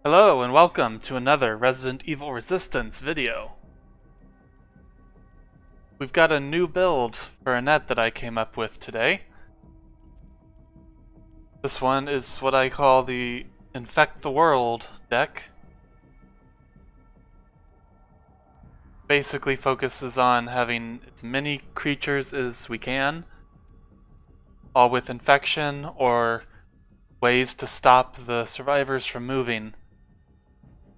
Hello and welcome to another Resident Evil Resistance video. We've got a new build for Annette that I came up with today. This one is what I call the Infect the World deck. Basically focuses on having as many creatures as we can, all with infection or ways to stop the survivors from moving.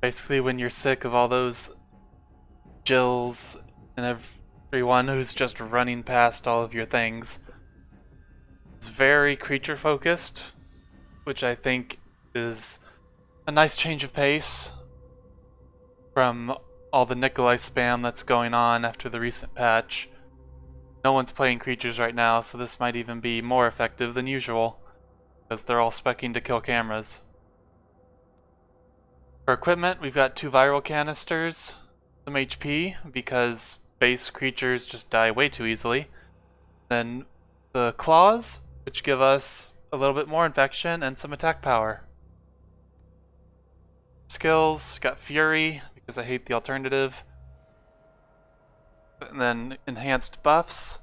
Basically, when you're sick of all those Jills and everyone who's just running past all of your things. It's very creature focused, which I think is a nice change of pace from all the Nikolai spam that's going on after the recent patch. No one's playing creatures right now, so this might even be more effective than usual, because they're all speccing to kill cameras. For equipment, we've got 2 viral canisters, some HP, because base creatures just die way too easily. Then the claws, which give us a little bit more infection and some attack power. Skills, got Fury, because I hate the alternative. And then enhanced buffs,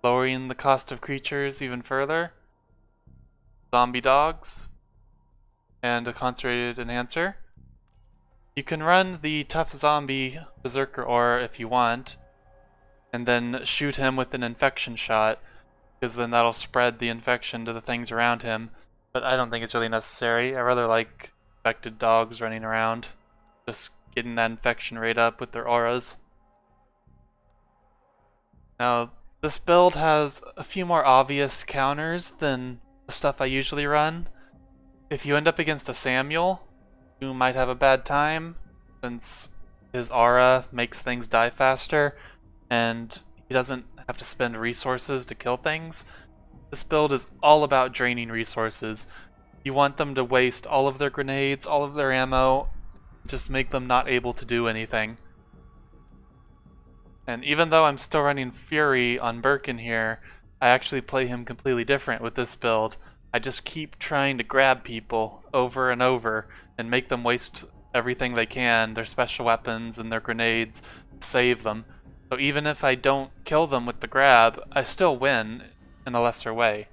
lowering the cost of creatures even further. Zombie dogs, and a concentrated enhancer. You can run the tough zombie berserker aura if you want, and then shoot him with an infection shot, because then that'll spread the infection to the things around him, but I don't think it's really necessary. I rather like infected dogs running around, just getting that infection rate up with their auras. Now, this build has a few more obvious counters than the stuff I usually run. If you end up against a Samuel, you might have a bad time, since his aura makes things die faster, and he doesn't have to spend resources to kill things. This build is all about draining resources. You want them to waste all of their grenades, all of their ammo, just make them not able to do anything. And even though I'm still running Fury on Birkin here, I actually play him completely different with this build. I just keep trying to grab people over and over and make them waste everything they can, their special weapons and their grenades, to save them. So even if I don't kill them with the grab, I still win in a lesser way.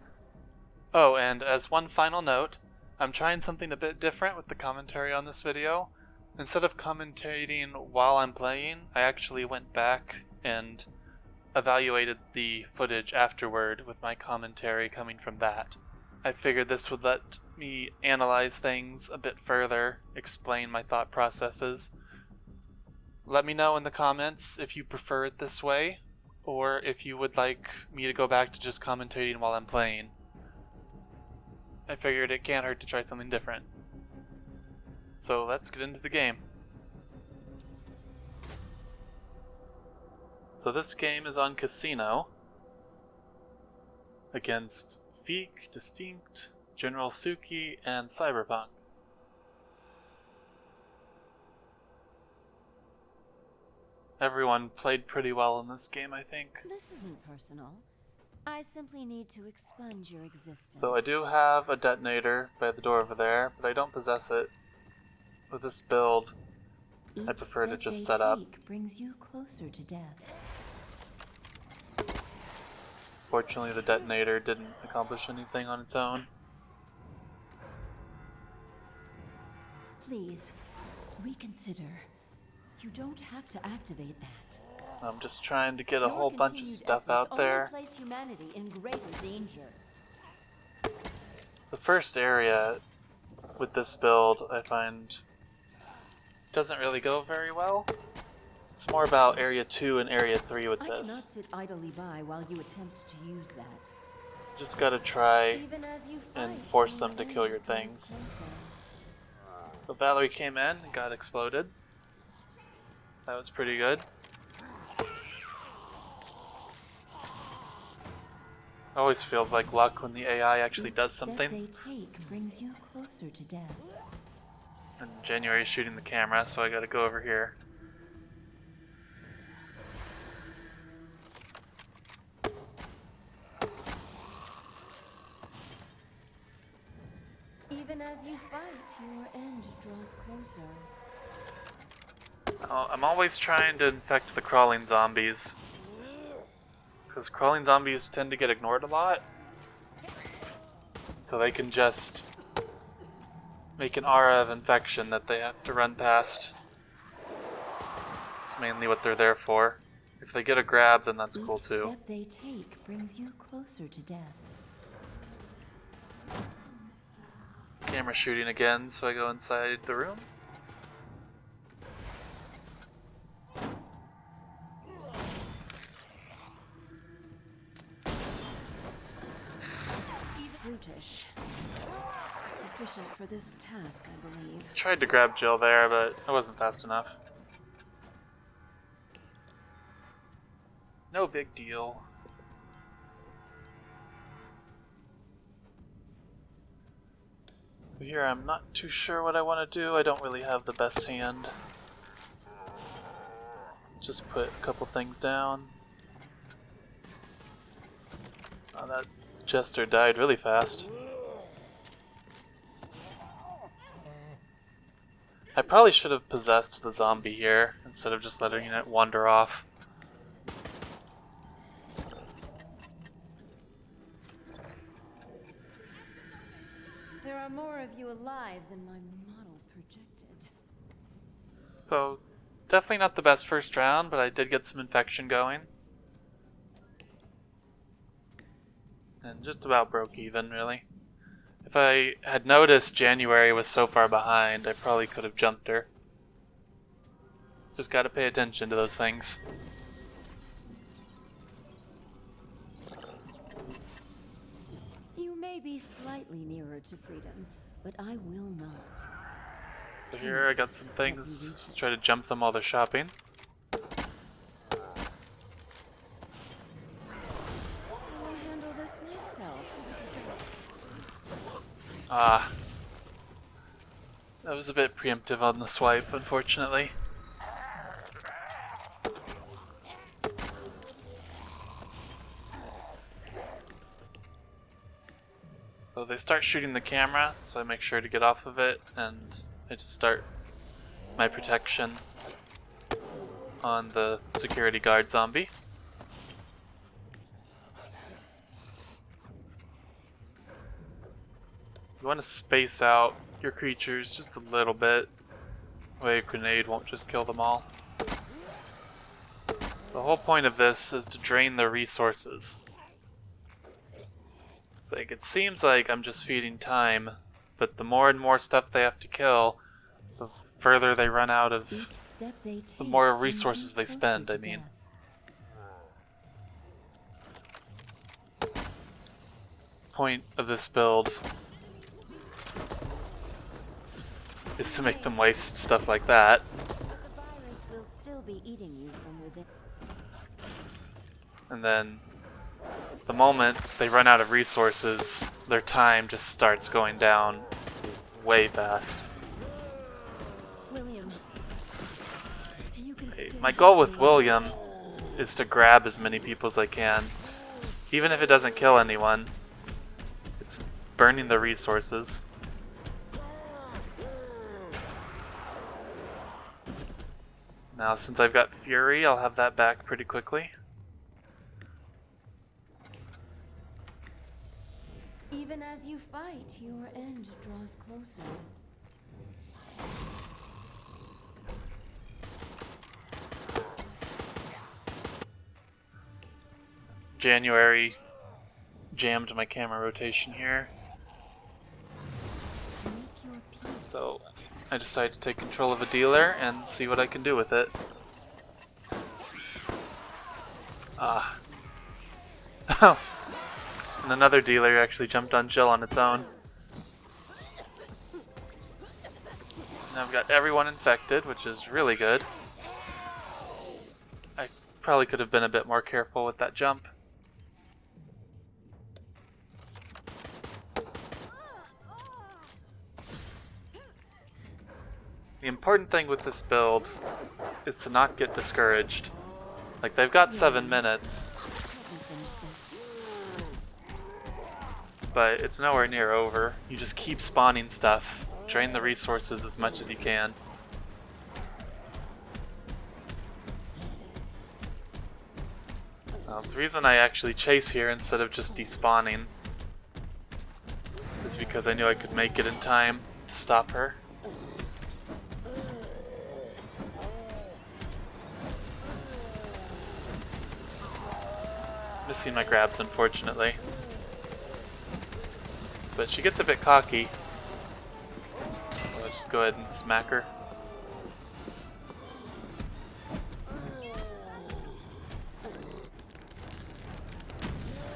Oh, and as one final note, I'm trying something a bit different with the commentary on this video. Instead of commentating while I'm playing, I actually went back and evaluated the footage afterward with my commentary coming from that. I figured this would let me analyze things a bit further, explain my thought processes. Let me know in the comments if you prefer it this way, or if you would like me to go back to just commentating while I'm playing. I figured it can't hurt to try something different. So let's get into the game. So this game is on Casino against Feek, Distinct, General Suki, and Cyberpunk. Everyone played pretty well in this game, I think. This isn't personal. I simply need to expunge your existence. So I do have a detonator by the door over there, but I don't possess it. With this build, I prefer to just set up. Brings you closer to death. Fortunately, the detonator didn't accomplish anything on its own. Please, reconsider. You don't have to activate that. I'm just trying to get a whole bunch of stuff out there. Only place humanity in greater danger. The first area with this build, I find, doesn't really go very well. It's more about Area 2 and Area 3 with I cannot this. sit idly by while you attempt to use that. Just gotta try Even as you and fight, force your them to enemy kill your draws things. closer. So Valerie came in and got exploded. That was pretty good. Always feels like luck when the AI actually does something. Each step they take brings you closer to death. And January's shooting the camera, so I gotta go over here. Even Even as you fight, your end draws closer. I'm always trying to infect the crawling zombies, because crawling zombies tend to get ignored a lot, so they can just make an aura of infection that they have to run past. That's mainly what they're there for. If they get a grab, then that's cool too. Each step they take brings you closer to death. Camera shooting again, so I go inside the room. Brutish. Sufficient for this task, I believe. Tried to grab Jill there, but I wasn't fast enough. No big deal. So here I'm not too sure what I want to do. I don't really have the best hand. Just put a couple things down. Oh, that Jester died really fast. I probably should have possessed the zombie here instead of just letting it wander off. There are more of you alive than my model projected. So, definitely not the best first round, but I did get some infection going. And just about broke even, really. If I had noticed January was so far behind, I probably could have jumped her. Just gotta pay attention to those things. You may be slightly nearer to freedom, but I will not. So here I got some things. Try to jump them while they're shopping. I'll handle this myself. That was a bit preemptive on the swipe, unfortunately. So they start shooting the camera, so I make sure to get off of it, and I just start my protection on the security guard zombie. You want to space out your creatures just a little bit. That way a grenade won't just kill them all. The whole point of this is to drain their resources. It's like, it seems like I'm just feeding time, but the more and more stuff they have to kill, the further they run out of, the more resources they spend, I mean. Point of this build is to make them waste stuff like that. The virus will still be eating you from within. And then the moment they run out of resources, their time just starts going down way fast. William, you can stay My goal with William is to grab as many people as I can. Even if it doesn't kill anyone, it's burning the resources. Now, since I've got Fury, I'll have that back pretty quickly. Even as you fight, your end draws closer. January jammed my camera rotation here, Make your peace. so I decided to take control of a dealer and see what I can do with it. Oh. And another dealer actually jumped on Jill on its own. Now I've got everyone infected, which is really good. I probably could have been a bit more careful with that jump. The important thing with this build is to not get discouraged. Like, they've got 7 minutes. Let me finish this. but it's nowhere near over. You just keep spawning stuff. Drain the resources as much as you can. The reason I actually chase here instead of just despawning is because I knew I could make it in time to stop her. Missing my grabs, unfortunately. But she gets a bit cocky, so I'll just go ahead and smack her.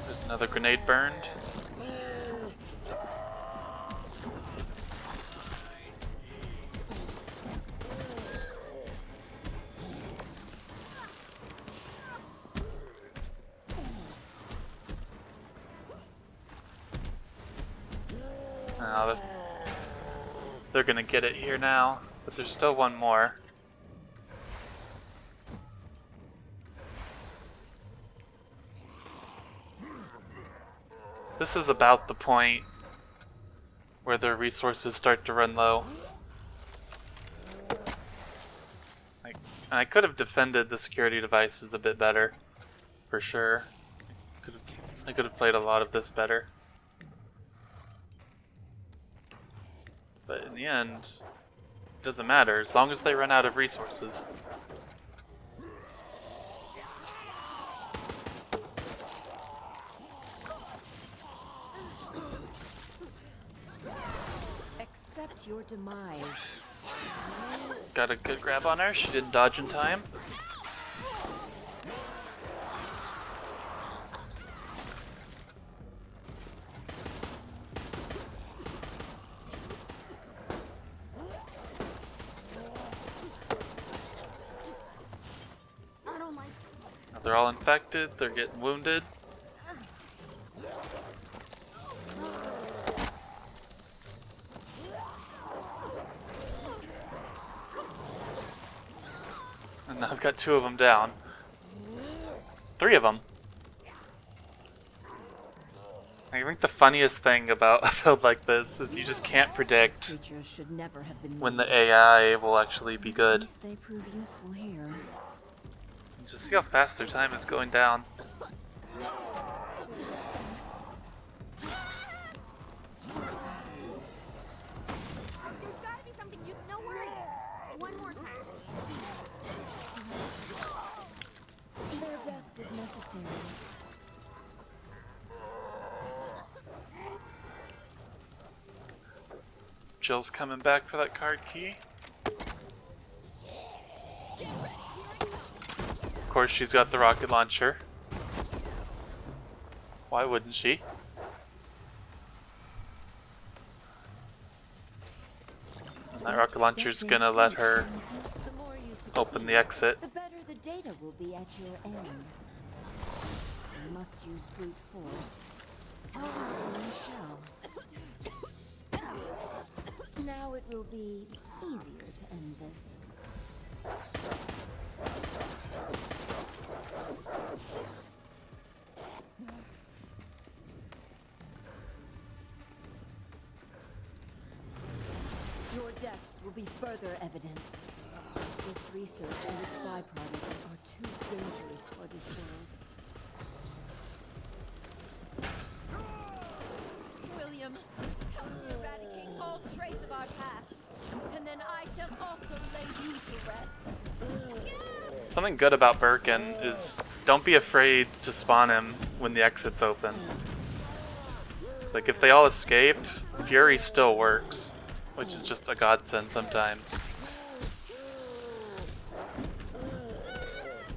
There's another grenade burned. They're gonna get it here now, but there's still one more. This is about the point where their resources start to run low. I could have defended the security devices a bit better, for sure. I could have played a lot of this better. But in the end, it doesn't matter as long as they run out of resources. Accept your demise. Got a good grab on her. She didn't dodge in time. They're all infected, they're getting wounded. And now I've got 2 of them down. 3 of them. I think the funniest thing about a build like this is you just can't predict when the AI will actually be good. They prove useful here. Just see how fast their time is going down. There's gotta be something you... No worries. One more time. Their death was necessary. Jill's coming back for that card key. Of course, she's got the rocket launcher. Why wouldn't she? And that rocket launcher's gonna let her open the exit. The better the data will be at your end. You must use brute force. However, you shall. Now it will be easier to end this. Your deaths will be further evidence. This research and its byproducts are too dangerous for this world. William, help me eradicate all trace of our past, and then I shall also lay you to rest. Something good about Birkin is don't be afraid to spawn him when the exit's open. It's like if they all escape, Fury still works, which is just a godsend sometimes.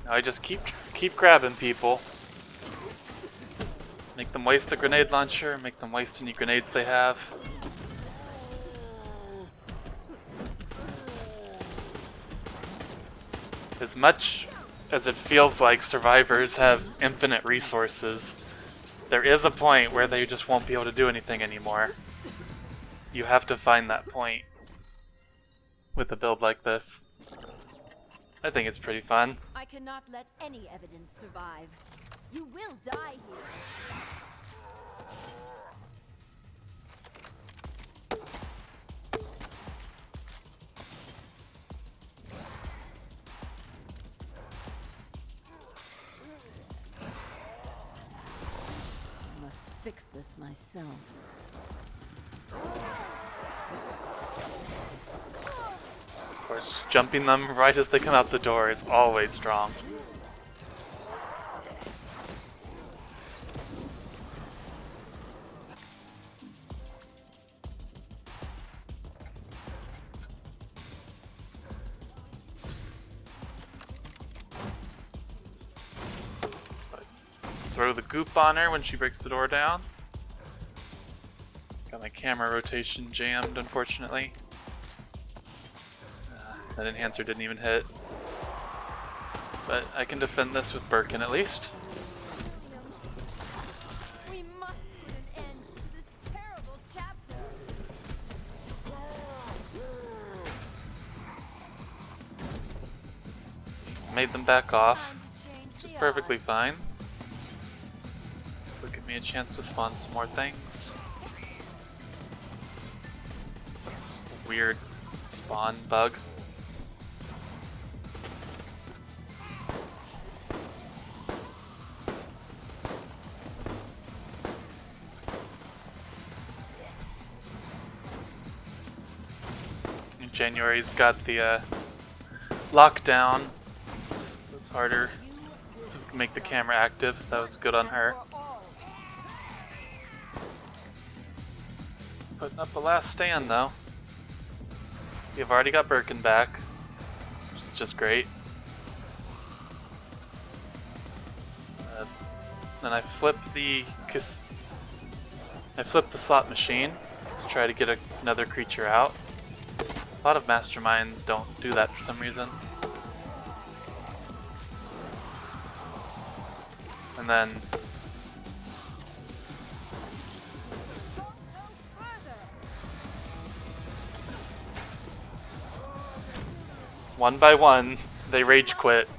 Now I just keep grabbing people. Make them waste the grenade launcher, make them waste any grenades they have. As much as it feels like survivors have infinite resources, there is a point where they just won't be able to do anything anymore. You have to find that point with a build like this. I think it's pretty fun. I cannot let any evidence survive. You will die here. fix this myself. Of course, jumping them right as they come out the door is always strong. Throw the goop on her when she breaks the door down. Got my camera rotation jammed, unfortunately. That enhancer didn't even hit. But I can defend this with Birkin at least. We must put an end to this terrible chapter. Made them back off, Time to change which is the perfectly odds. fine. This will give me a chance to spawn some more things. That's a weird spawn bug. January's got the lockdown. It's harder to make the camera active. That was good on her. Putting up a last stand though. You've already got Birkin back, which is just great. Then I flip the slot machine to try to get another creature out. A lot of Masterminds don't do that for some reason. And then one by one, they rage quit.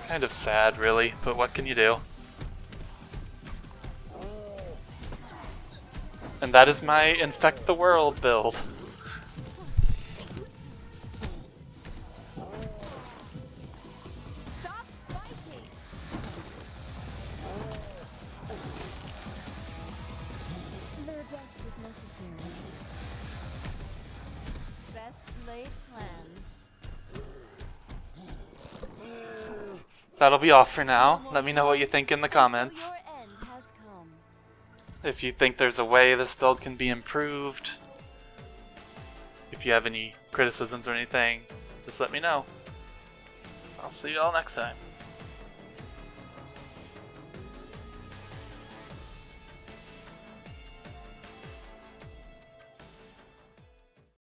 Kind of sad, really, but what can you do? And that is my Infect the World build. Stop fighting. Their death was necessary. Best laid plans. That'll be all for now. Let me know what you think in the comments. So your end has come. If you think there's a way this build can be improved. If you have any criticisms or anything, just let me know. I'll see you all next time.